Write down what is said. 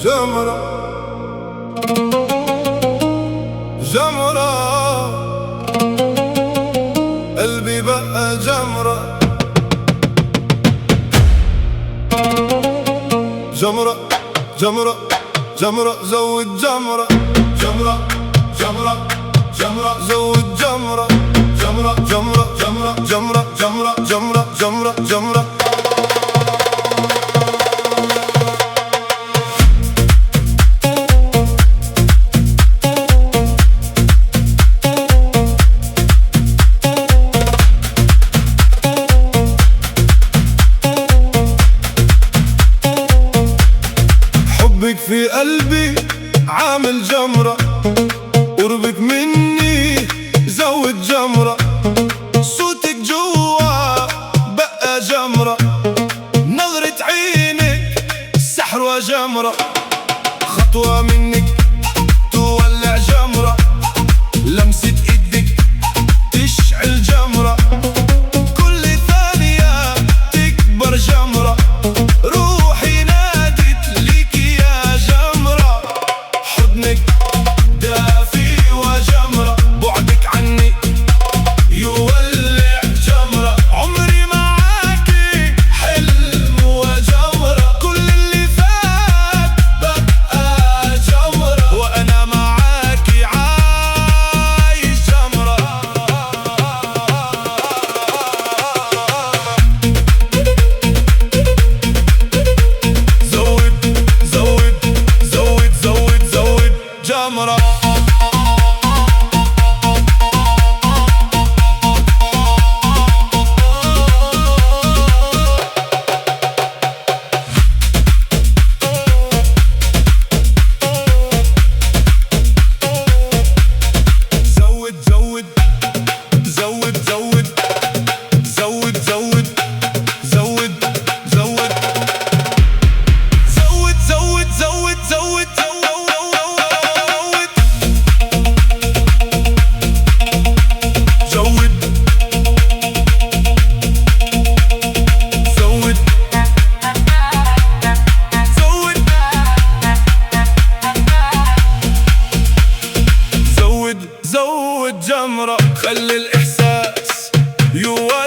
جمرة جمرة قلبي بقى جمرة جمرة جمرة جمرة زود جمرة جمرة جمرة جمرة زود جمرة جمرة جمرة جمرة جمرة جمرة جمرة جمرة جمرة حبك في قلبي عامل جمرة، قربك مني زود جمرة، صوتك جوا بقى جمرة، نظرة عينك سحر وجمرة، خطوة منك تولع جمرة، لمسة ايدك تشعل جمرة، كل ثانية تكبر جمرة، روحي نادت ليك يا جمرة، حضنك دافي وجمرة، بعدك عني يولع جمرة، عمري معاكي حلم وجمرة، كل اللي فات بقى جمرة، وأنا معاكي عايش جمرة. زود زود زود زود زود جمرة. زود زود زود زود زود زود زود زود زود زود زود زود زود زود زود زود زود جمرة، خلي الإحساس يولع